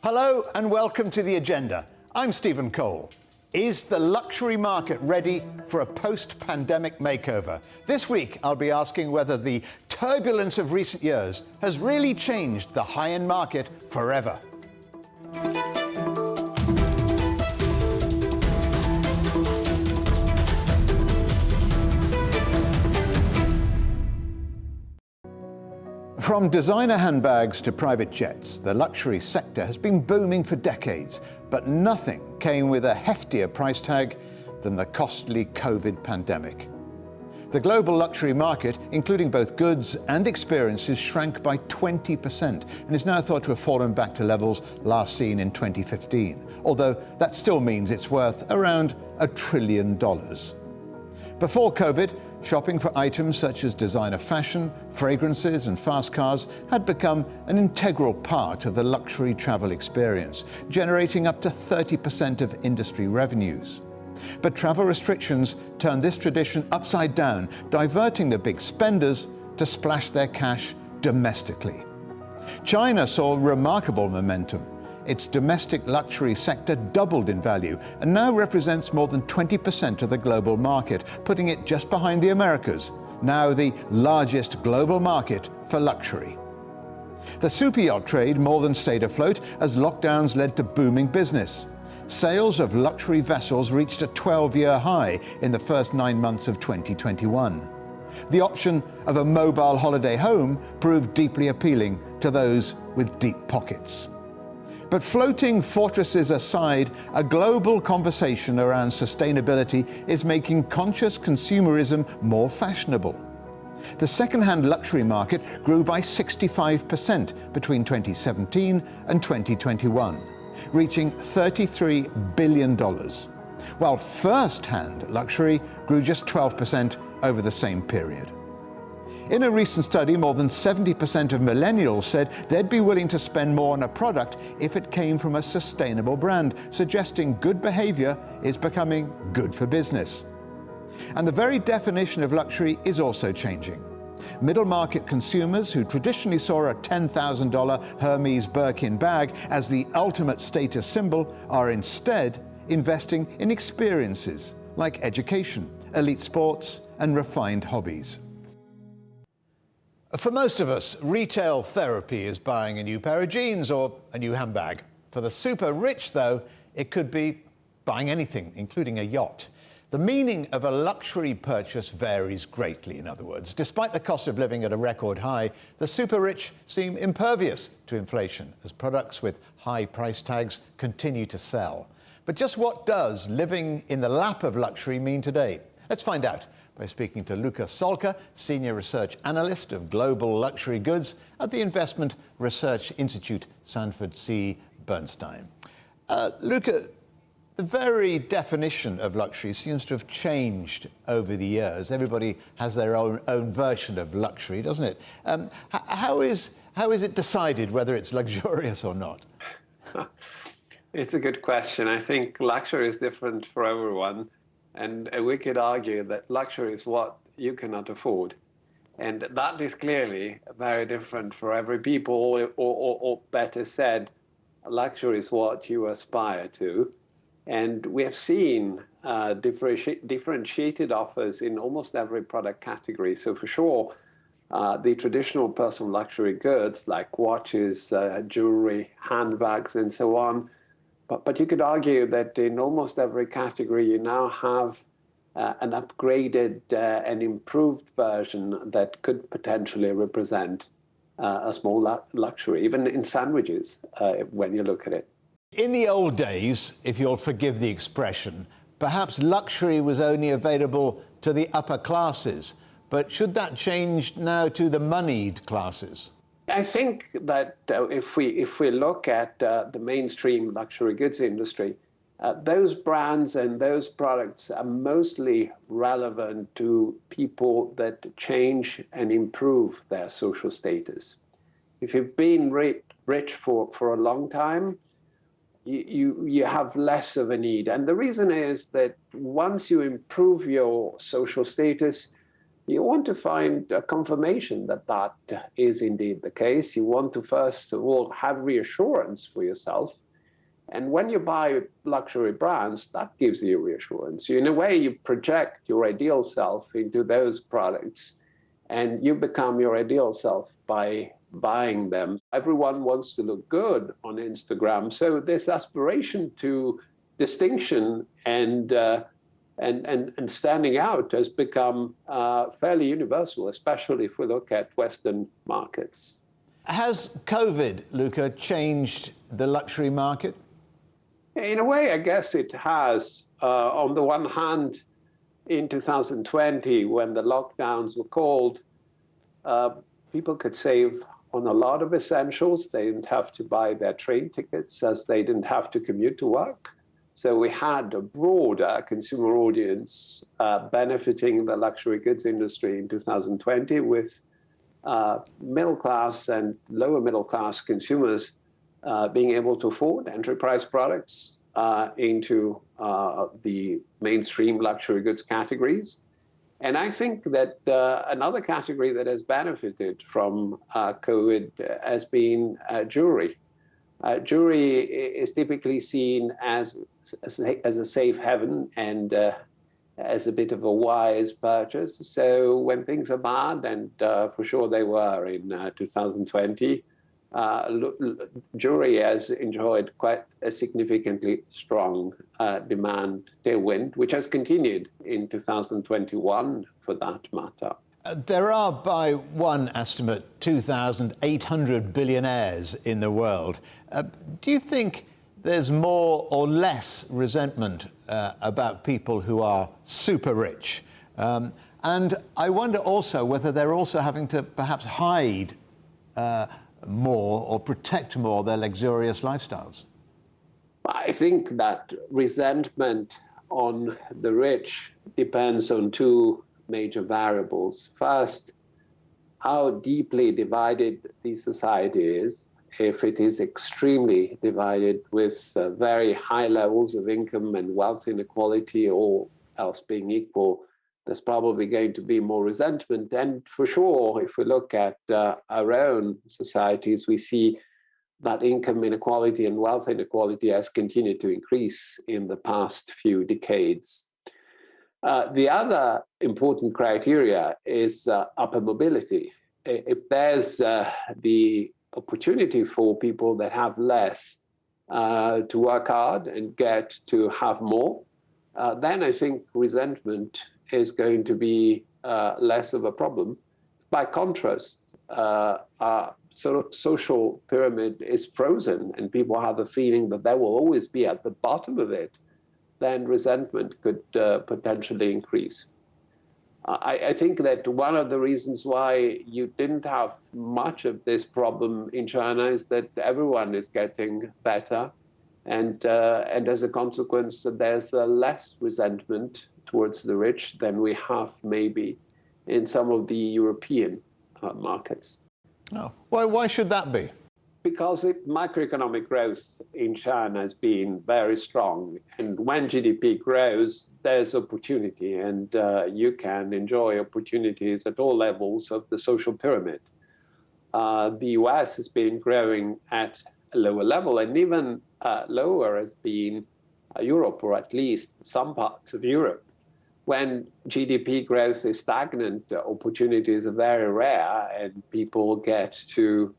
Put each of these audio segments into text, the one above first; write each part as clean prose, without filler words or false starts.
Hello and welcome to The Agenda. I'm Stephen Cole. Is the luxury market ready for a post-pandemic makeover? This week, I'll be asking whether the turbulence of recent years has really changed the high-end market forever. From designer handbags to private jets, the luxury sector has been booming for decades, but nothing came with a heftier price tag than the costly COVID pandemic. The global luxury market, including both goods and experiences, shrank by 20% and is now thought to have fallen back to levels last seen in 2015, although that still means it's worth around $1 trillion. Before COVID, shopping for items such as designer fashion, fragrances and fast cars had become an integral part of the luxury travel experience, generating up to 30% of industry revenues. But travel restrictions turned this tradition upside down, diverting the big spenders to splash their cash domestically. China saw remarkable momentum. Its domestic luxury sector doubled in value and now represents more than 20% of the global market, putting it just behind the Americas, now the largest global market for luxury. The super-yacht trade more than stayed afloat as lockdowns led to booming business. Sales of luxury vessels reached a 12-year high in the first 9 months of 2021. The option of a mobile holiday home proved deeply appealing to those with deep pockets. But floating fortresses aside, a global conversation around sustainability is making conscious consumerism more fashionable. The second-hand luxury market grew by 65% between 2017 and 2021, reaching $33 billion, while first-hand luxury grew just 12% over the same period. In a recent study, more than 70% of millennials said they'd be willing to spend more on a product if it came from a sustainable brand, suggesting good behavior is becoming good for business. And the very definition of luxury is also changing. Middle-market consumers who traditionally saw a $10,000 Hermes Birkin bag as the ultimate status symbol are instead investing in experiences like education, elite sports, and refined hobbies. For most of us, retail therapy is buying a new pair of jeans or a new handbag. For the super rich, though, it could be buying anything, including a yacht. The meaning of a luxury purchase varies greatly, in other words. Despite the cost of living at a record high, the super rich seem impervious to inflation as products with high price tags continue to sell. But just what does living in the lap of luxury mean today? Let's find out by speaking to Luca Solca, Senior Research Analyst of Global Luxury Goods at the investment research institute Sanford C, Bernstein. Luca, the very definition of luxury seems to have changed over the years. Everybody has their own version of luxury, doesn't it? How is it decided whether it's luxurious or not? It's a good question. I think luxury is different for everyone. And we could argue that luxury is what you cannot afford. And that is clearly very different for every people, or better said, luxury is what you aspire to. And we have seen differentiated offers in almost every product category. So for sure, the traditional personal luxury goods like watches, jewelry, handbags, and so on. But you could argue that in almost every category, you now have an upgraded and improved version that could potentially represent a small luxury, even in sandwiches, when you look at it. In the old days, if you'll forgive the expression, perhaps luxury was only available to the upper classes. But should that change now to the moneyed classes? I think that if we look at the mainstream luxury goods industry, those brands and those products are mostly relevant to people that change and improve their social status. If you've been rich for a long time, you have less of a need. And the reason is that once you improve your social status, you want to find a confirmation that that is indeed the case. You want to, first of all, have reassurance for yourself. And when you buy luxury brands, that gives you reassurance. In a way, you project your ideal self into those products, and you become your ideal self by buying them. Everyone wants to look good on Instagram. So this aspiration to distinction and standing out has become fairly universal, especially if we look at Western markets. Has COVID, Luca, changed the luxury market? In a way, I guess it has. On the one hand, in 2020, when the lockdowns were called, people could save on a lot of essentials. They didn't have to buy their train tickets, as they didn't have to commute to work. So we had a broader consumer audience benefiting the luxury goods industry in 2020, with middle class and lower middle class consumers being able to afford enterprise products into the mainstream luxury goods categories. And I think that another category that has benefited from COVID has been jewelry. Jewelry is typically seen as a safe haven and as a bit of a wise purchase. So when things are bad, and for sure they were in 2020, jewelry has enjoyed quite a significantly strong demand tailwind, which has continued in 2021 for that matter. There are, by one estimate, 2,800 billionaires in the world. Do you think there's more or less resentment about people who are super rich? And I wonder also whether they're also having to perhaps hide more or protect more their luxurious lifestyles. I think that resentment on the rich depends on two major variables. First, how deeply divided the society is. If it is extremely divided with very high levels of income and wealth inequality, all else being equal, there's probably going to be more resentment. And for sure, if we look at our own societies, we see that income inequality and wealth inequality has continued to increase in the past few decades. The other important criteria is upper mobility. If there's the opportunity for people that have less to work hard and get to have more, then I think resentment is going to be less of a problem. By contrast, our sort of social pyramid is frozen and people have a feeling that they will always be at the bottom of it, then resentment could potentially increase. I think that one of the reasons why you didn't have much of this problem in China is that everyone is getting better. And as a consequence, there's less resentment towards the rich than we have maybe in some of the European markets. Oh, why should that be? Because macroeconomic growth in China has been very strong. And when GDP grows, there's opportunity, and you can enjoy opportunities at all levels of the social pyramid. The US has been growing at a lower level, and even lower has been Europe, or at least some parts of Europe. When GDP growth is stagnant, opportunities are very rare, and people get to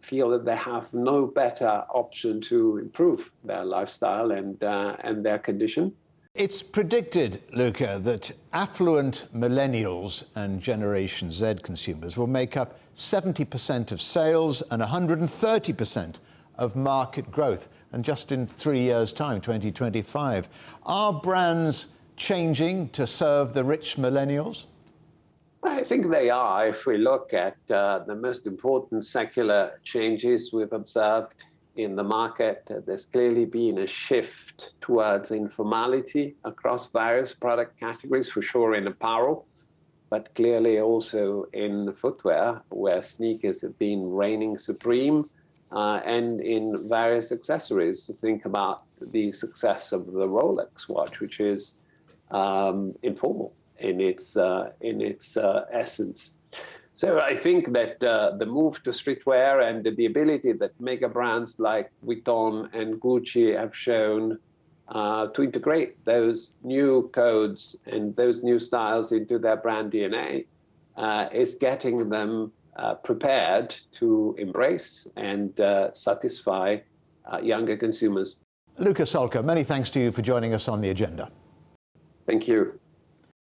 feel that they have no better option to improve their lifestyle and their condition. It's predicted, Luca, that affluent millennials and Generation Z consumers will make up 70% of sales and 130% of market growth, and just in 3 years' time, 2025. Are brands changing to serve the rich millennials? I think they are. If we look at the most important secular changes we've observed in the market, there's clearly been a shift towards informality across various product categories, for sure in apparel, but clearly also in footwear, where sneakers have been reigning supreme, and in various accessories. Think about the success of the Rolex watch, which is informal. in its essence. So I think that the move to streetwear and the ability that mega brands like Vuitton and Gucci have shown to integrate those new codes and those new styles into their brand DNA is getting them prepared to embrace and satisfy younger consumers. Luca Solca, many thanks to you for joining us on The Agenda. Thank you.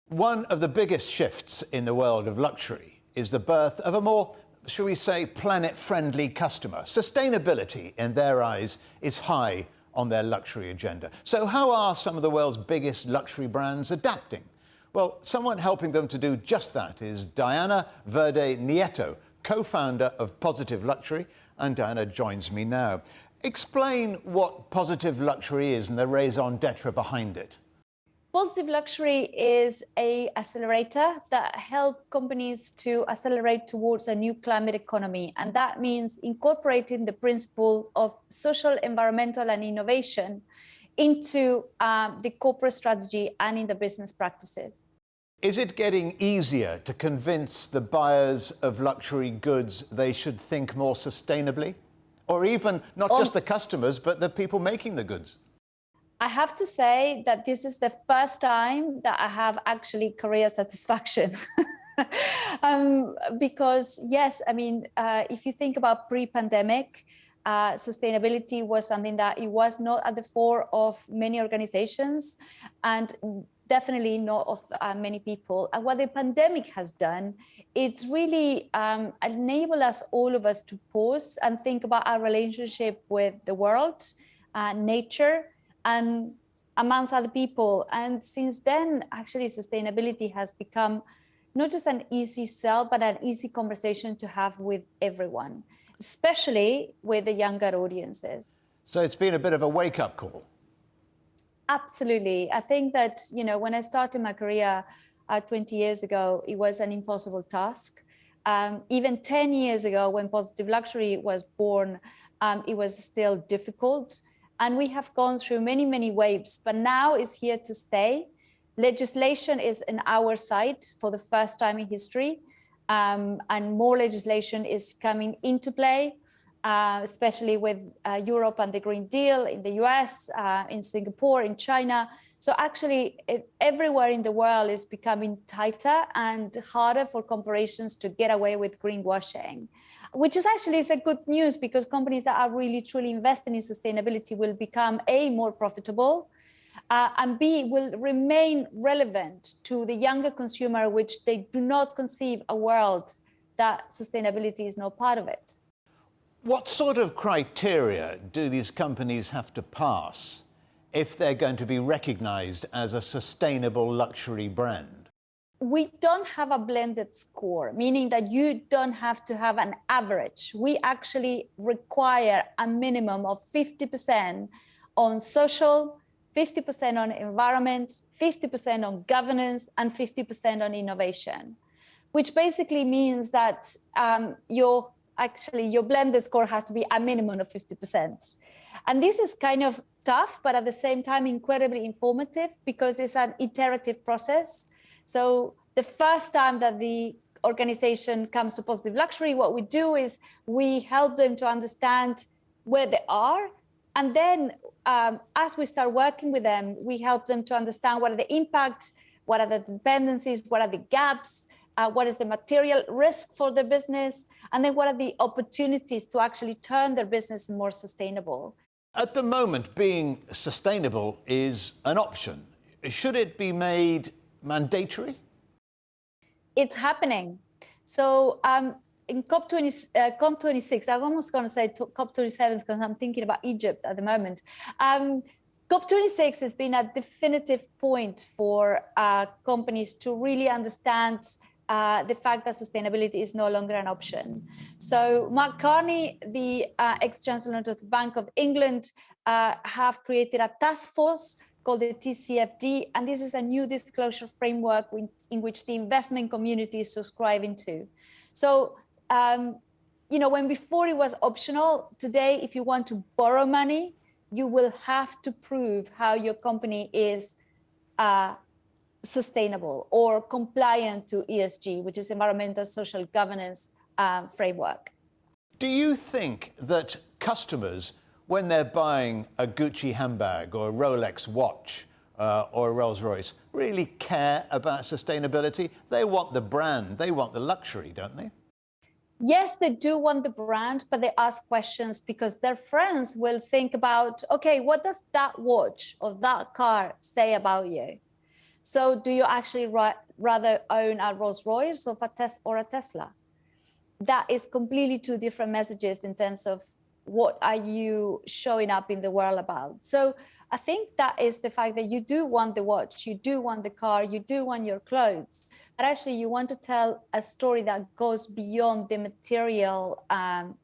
One of the biggest shifts in the world of luxury is the birth of a more, shall we say, planet-friendly customer. Sustainability, in their eyes, is high on their luxury agenda. So how are some of the world's biggest luxury brands adapting? Well, someone helping them to do just that is Diana Verde Nieto, co-founder of Positive Luxury, and Diana joins me now. Explain what Positive Luxury is and the raison d'etre behind it. Positive Luxury is an accelerator that helps companies to accelerate towards a new climate economy. And that means incorporating the principle of social, environmental, and innovation into the corporate strategy and in the business practices. Is it getting easier to convince the buyers of luxury goods they should think more sustainably? Or even not just the customers, but the people making the goods? I have to say that this is the first time that I have actually career satisfaction. Because yes, I mean, if you think about pre-pandemic, sustainability was something that it was not at the fore of many organizations and definitely not of many people. And what the pandemic has done, it's really enabled us, all of us, to pause and think about our relationship with the world, nature, and amongst other people. And since then, actually, sustainability has become not just an easy sell, but an easy conversation to have with everyone, especially with the younger audiences. So it's been a bit of a wake-up call. Absolutely. I think that, you know, when I started my career 20 years ago, it was an impossible task. Even 10 years ago, when Positive Luxury was born, it was still difficult. And we have gone through many, many waves, but now it's here to stay. Legislation is in our side for the first time in history, and more legislation is coming into play, especially with Europe and the Green Deal in the US, in Singapore, in China. So actually, everywhere in the world is becoming tighter and harder for corporations to get away with greenwashing, which is actually a good news, because companies that are really truly investing in sustainability will become A, more profitable, and B, will remain relevant to the younger consumer, which they do not conceive a world that sustainability is not part of it. What sort of criteria do these companies have to pass if they're going to be recognized as a sustainable luxury brand? We don't have a blended score, meaning that you don't have to have an average. We actually require a minimum of 50% on social, 50% on environment, 50% on governance, and 50% on innovation, which basically means that your blended score has to be a minimum of 50%. And this is kind of tough, but at the same time, incredibly informative, because it's an iterative process. So the first time that the organization comes to Positive Luxury, what we do is we help them to understand where they are. And then as we start working with them, we help them to understand what are the impacts, what are the dependencies, what are the gaps, what is the material risk for the business, and then what are the opportunities to actually turn their business more sustainable. At the moment, being sustainable is an option. Should it be made mandatory? It's happening. So in COP26, I'm almost going to say COP27 because I'm thinking about Egypt at the moment. COP26 has been a definitive point for companies to really understand the fact that sustainability is no longer an option. So Mark Carney, the ex-Chancellor of the Bank of England, have created a task force called the TCFD, and this is a new disclosure framework in which the investment community is subscribing to. So, you know, when before it was optional, today, if you want to borrow money, you will have to prove how your company is sustainable or compliant to ESG, which is environmental social governance framework. Do you think that customers, when they're buying a Gucci handbag or a Rolex watch or a Rolls-Royce, really care about sustainability? They want the brand, they want the luxury, don't they? Yes, they do want the brand, but they ask questions because their friends will think about, okay, what does that watch or that car say about you? So do you actually rather own a Rolls-Royce or a Tesla? That is completely two different messages in terms of what are you showing up in the world about. So I think that is the fact that you do want the watch, you do want the car, you do want your clothes, but actually you want to tell a story that goes beyond the material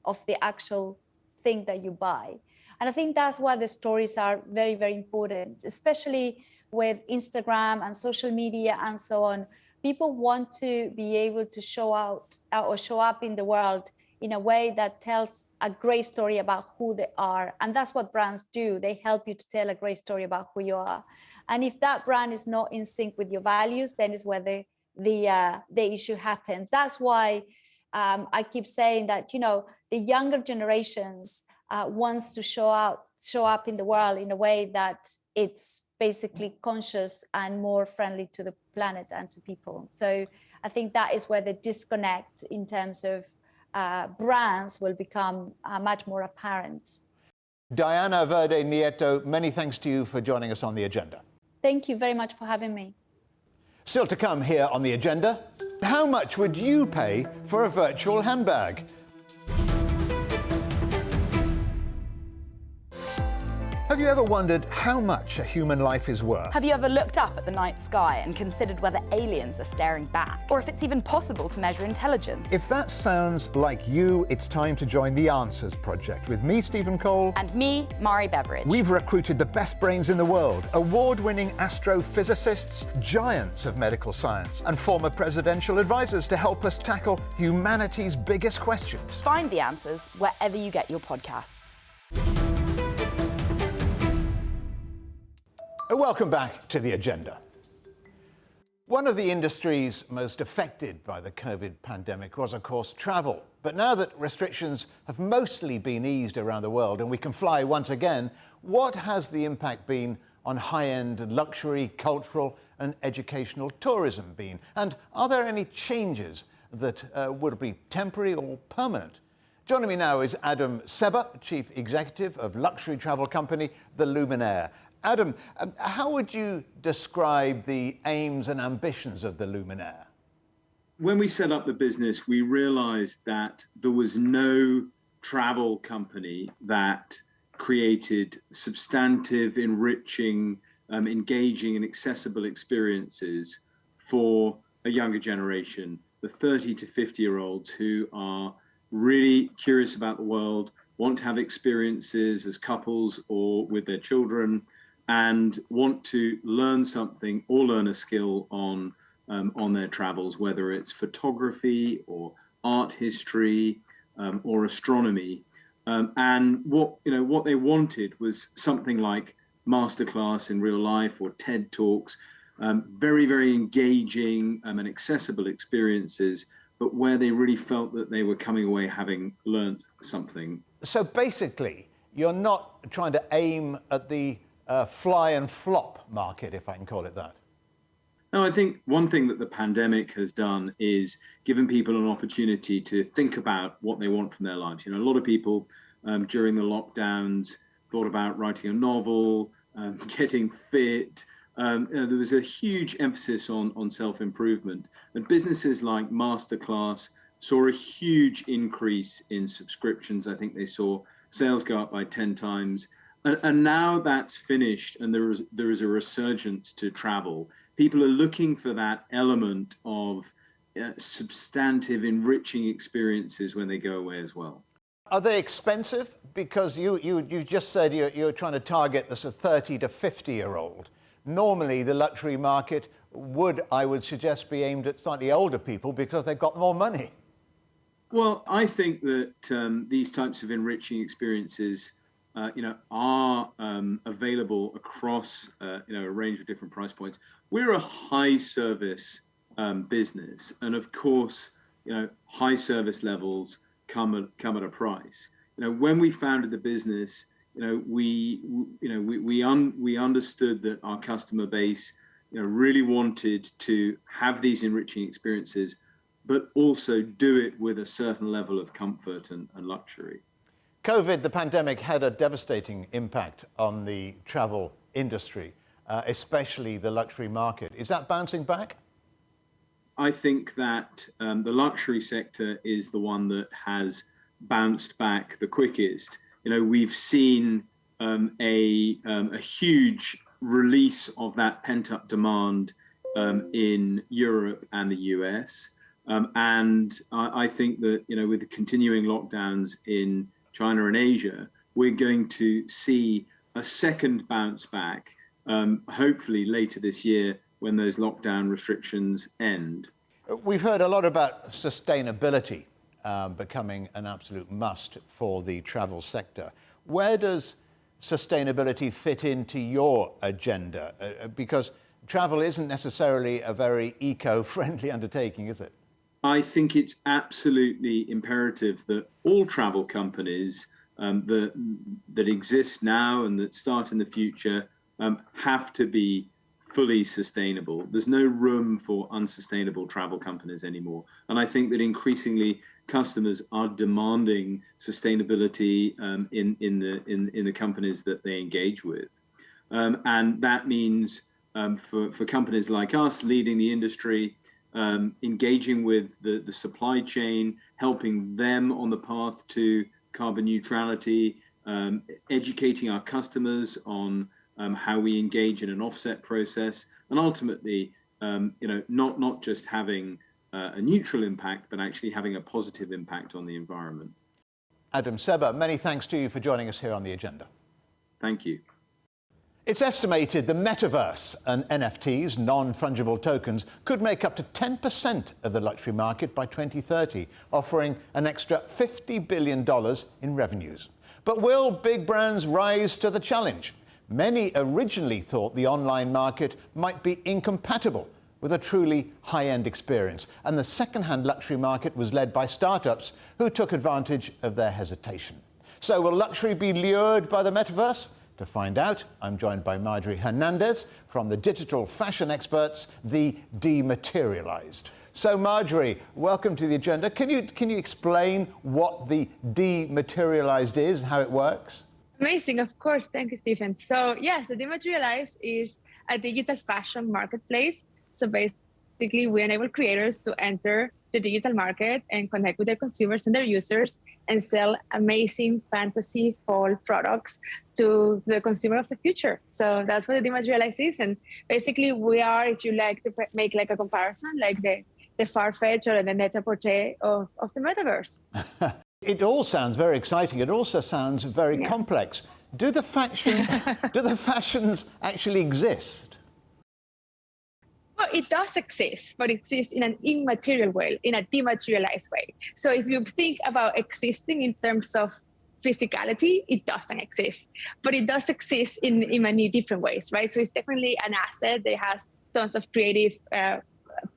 of the actual thing that you buy. And I think that's why the stories are very, very important, especially with Instagram and social media and so on. People want to be able to show up in the world in a way that tells a great story about who they are. And that's what brands do. They help you to tell a great story about who you are. And if that brand is not in sync with your values, then is where the issue happens. That's why I keep saying that, you know, the younger generations wants to show up in the world in a way that it's basically conscious and more friendly to the planet and to people. So I think that is where the disconnect in terms of brands will become much more apparent. Diana Verde Nieto, many thanks to you for joining us on The Agenda. Thank you very much for having me. Still to come here on The Agenda, how much would you pay for a virtual handbag? Have you ever wondered how much a human life is worth? Have you ever looked up at the night sky and considered whether aliens are staring back? Or if it's even possible to measure intelligence? If that sounds like you, it's time to join the Answers Project with me, Stephen Cole. And me, Mari Beveridge. We've recruited the best brains in the world, award-winning astrophysicists, giants of medical science, and former presidential advisors to help us tackle humanity's biggest questions. Find the answers wherever you get your podcasts. Welcome back to The Agenda. One of the industries most affected by the COVID pandemic was, of course, travel. But now that restrictions have mostly been eased around the world and we can fly once again, what has the impact been on high-end luxury, cultural and educational tourism been? And are there any changes that would be temporary or permanent? Joining me now is Adam Seba, Chief Executive of luxury travel company The Luminaire. Adam, how would you describe the aims and ambitions of the Luminaire? When we set up the business, we realized that there was no travel company that created substantive, enriching, engaging and accessible experiences for a younger generation, the 30 to 50-year-olds who are really curious about the world, want to have experiences as couples or with their children, and want to learn something or learn a skill on their travels, whether it's photography or art history or astronomy. And what they wanted was something like masterclass in real life or TED Talks, very, very engaging and accessible experiences, but where they really felt that they were coming away having learned something. So basically, you're not trying to aim at the fly and flop market, if I can call it that. No, I think one thing that the pandemic has done is given people an opportunity to think about what they want from their lives. You know, a lot of people during the lockdowns thought about writing a novel, getting fit. There was a huge emphasis on self-improvement. And businesses like Masterclass saw a huge increase in subscriptions. I think they saw sales go up by 10 times. And now that's finished and there is a resurgence to travel. People are looking for that element of substantive, enriching experiences when they go away as well. Are they expensive? Because you just said you're trying to target this 30 to 50-year-old. Normally, the luxury market I would suggest, be aimed at slightly older people because they've got more money. Well, I think that these types of enriching experiences are available across a range of different price points. we're a high service business, and of course, high service levels come at a price. When we founded the business, we understood that our customer base, really wanted to have these enriching experiences, but also do it with a certain level of comfort and luxury. COVID, the pandemic, had a devastating impact on the travel industry, especially the luxury market. Is that bouncing back? I think that the luxury sector is the one that has bounced back the quickest. We've seen a huge release of that pent-up demand in Europe and the US. And I think that, with the continuing lockdowns in China and Asia, we're going to see a second bounce back, hopefully later this year when those lockdown restrictions end. We've heard a lot about sustainability becoming an absolute must for the travel sector. Where does sustainability fit into your agenda? Because travel isn't necessarily a very eco-friendly undertaking, is it? I think it's absolutely imperative that all travel companies that exist now and that start in the future have to be fully sustainable. There's no room for unsustainable travel companies anymore. And I think that increasingly customers are demanding sustainability in the companies that they engage with. And that means for companies like us leading the industry, engaging with the supply chain, helping them on the path to carbon neutrality, educating our customers on how we engage in an offset process, and ultimately, not just having a neutral impact, but actually having a positive impact on the environment. Adam Seba, many thanks to you for joining us here on The Agenda. Thank you. It's estimated the metaverse and NFTs, non-fungible tokens, could make up to 10% of the luxury market by 2030, offering an extra $50 billion in revenues. But will big brands rise to the challenge? Many originally thought the online market might be incompatible with a truly high-end experience, and the second-hand luxury market was led by startups who took advantage of their hesitation. So will luxury be lured by the metaverse? To find out, I'm joined by Marjorie Hernandez from the digital fashion experts, the Dematerialized. So Marjorie, welcome to The Agenda. Can you explain what the Dematerialized is, how it works? Amazing, of course. Thank you, Stephen. So yes, the Dematerialized is a digital fashion marketplace. So basically, we enable creators to enter the digital market and connect with their consumers and their users and sell amazing fantasy fall products to the consumer of the future. So that's what the Dematerialized is. And basically, we are, if you like to make like a comparison, like the Farfetch or the Net-a-Porter of the metaverse. It all sounds very exciting. It also sounds very complex. Do the fashions actually exist? Well, it does exist, but it exists in an immaterial way, in a dematerialized way. So if you think about existing in terms of physicality, it doesn't exist, but it does exist in many different ways, right? So it's definitely an asset that has tons of creative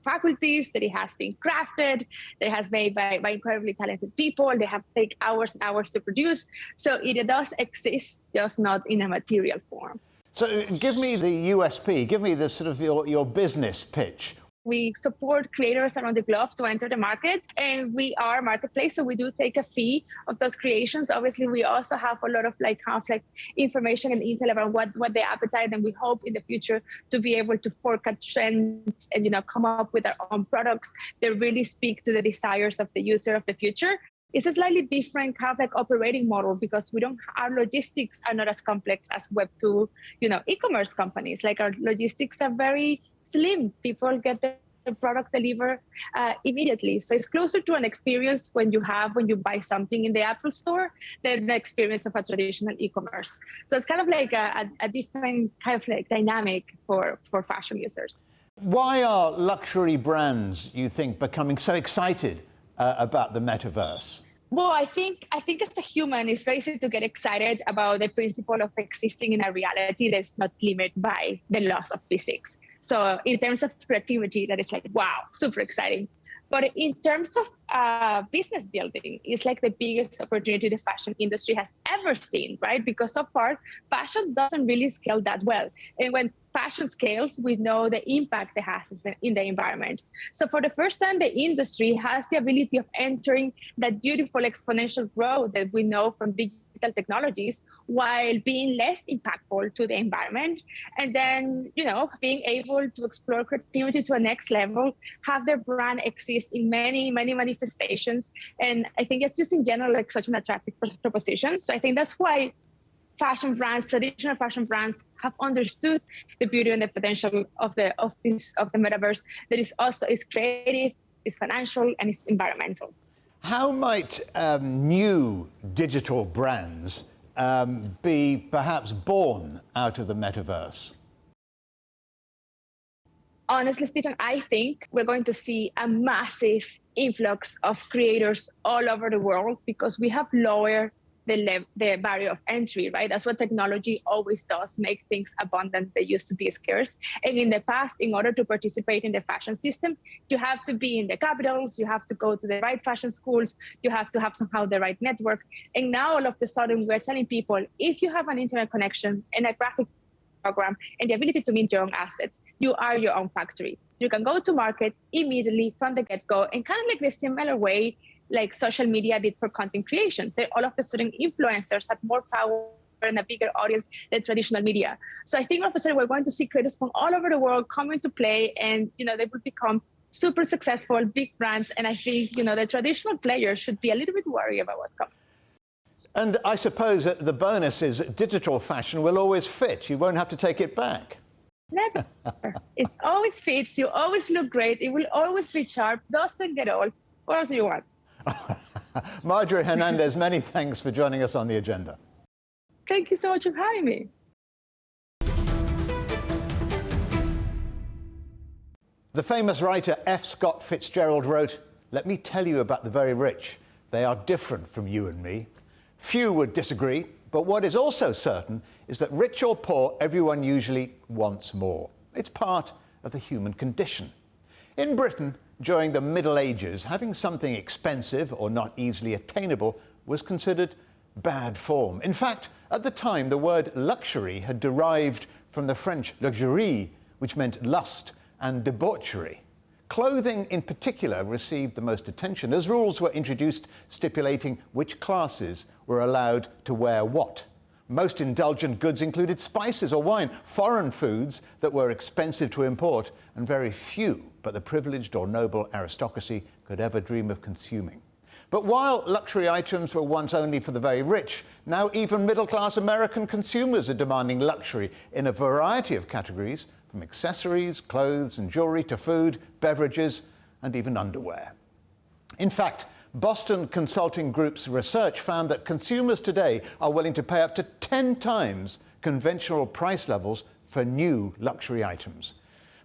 faculties, that it has been crafted, that it has made by incredibly talented people. They have taken hours and hours to produce. So it does exist, just not in a material form. So give me the USP, give me the sort of your business pitch. We support creators around the globe to enter the market, and we are a marketplace, so we do take a fee of those creations. Obviously, we also have a lot of information and intel about what they appetite, and we hope in the future to be able to forecast trends and come up with our own products that really speak to the desires of the user of the future. It's a slightly different operating model because our logistics are not as complex as Web2, e-commerce companies. Like our logistics are very slim. People get the product delivered immediately. So it's closer to an experience when you buy something in the Apple store than the experience of a traditional e-commerce. So it's kind of like a different kind of dynamic for fashion users. Why are luxury brands, you think, becoming so excited about the metaverse? Well, I think as a human, it's very easy to get excited about the principle of existing in a reality that's not limited by the laws of physics. So in terms of creativity, that is like, wow, super exciting. But in terms of business building, it's like the biggest opportunity the fashion industry has ever seen, right? Because so far, fashion doesn't really scale that well. And when fashion scales, we know the impact it has in the environment. So for the first time, the industry has the ability of entering that beautiful exponential growth that we know from digital technologies while being less impactful to the environment. And then, being able to explore creativity to a next level, have their brand exist in many, many manifestations. And I think it's just in general, like such an attractive proposition. So I think that's why fashion brands, traditional fashion brands, have understood the beauty and the potential of the metaverse that is creative, is financial, and is environmental. How might new digital brands be perhaps born out of the metaverse? Honestly, Stephen, I think we're going to see a massive influx of creators all over the world because we have lowered the barrier of entry, right? That's what technology always does, make things abundant that used to be scarce. And in the past, in order to participate in the fashion system, you have to be in the capitals, you have to go to the right fashion schools, you have to have somehow the right network. And now all of a sudden, we're telling people, if you have an internet connection and a graphic program and the ability to mint your own assets, you are your own factory. You can go to market immediately from the get-go, and kind of like the similar way like social media did for content creation. That all of a sudden influencers had more power and a bigger audience than traditional media. So I think all of a sudden we're going to see creators from all over the world come into play, and they will become super successful, big brands. And I think the traditional players should be a little bit worried about what's coming. And I suppose that the bonus is digital fashion will always fit. You won't have to take it back. Never. It always fits. You always look great. It will always be sharp. Doesn't get old. What else do you want? Marjorie Hernandez, many thanks for joining us on The Agenda. Thank you so much for having me. The famous writer F. Scott Fitzgerald wrote, "Let me tell you about the very rich. They are different from you and me." Few would disagree, but what is also certain is that rich or poor, everyone usually wants more. It's part of the human condition. In Britain, during the Middle Ages, having something expensive or not easily attainable was considered bad form. In fact, at the time, the word luxury had derived from the French luxurie, which meant lust and debauchery. Clothing in particular received the most attention as rules were introduced stipulating which classes were allowed to wear what. Most indulgent goods included spices or wine, foreign foods that were expensive to import, and very few but the privileged or noble aristocracy could ever dream of consuming. But while luxury items were once only for the very rich, now even middle-class American consumers are demanding luxury in a variety of categories, from accessories, clothes and jewelry to food, beverages, and even underwear. In fact, Boston Consulting Group's research found that consumers today are willing to pay up to 10 times conventional price levels for new luxury items.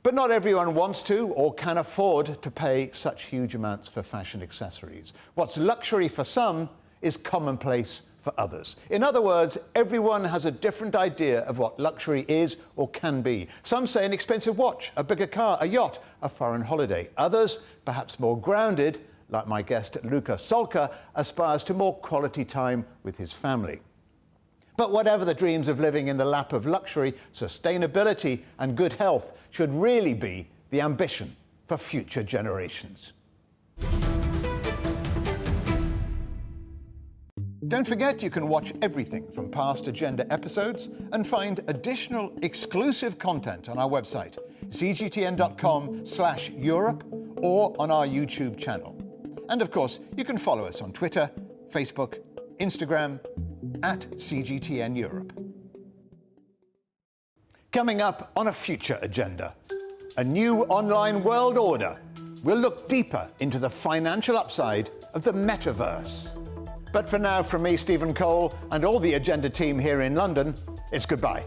But not everyone wants to or can afford to pay such huge amounts for fashion accessories. What's luxury for some is commonplace for others. In other words, everyone has a different idea of what luxury is or can be. Some say an expensive watch, a bigger car, a yacht, a foreign holiday. Others, perhaps more grounded, like my guest Luca Solca, aspires to more quality time with his family. But whatever the dreams of living in the lap of luxury, sustainability and good health should really be the ambition for future generations. Don't forget you can watch everything from past Agenda episodes and find additional exclusive content on our website, cgtn.com/Europe, or on our YouTube channel. And of course, you can follow us on Twitter, Facebook, Instagram, at CGTN Europe. Coming up on a future agenda, a new online world order. We'll look deeper into the financial upside of the metaverse. But for now, from me, Stephen Cole, and all the Agenda team here in London, it's goodbye.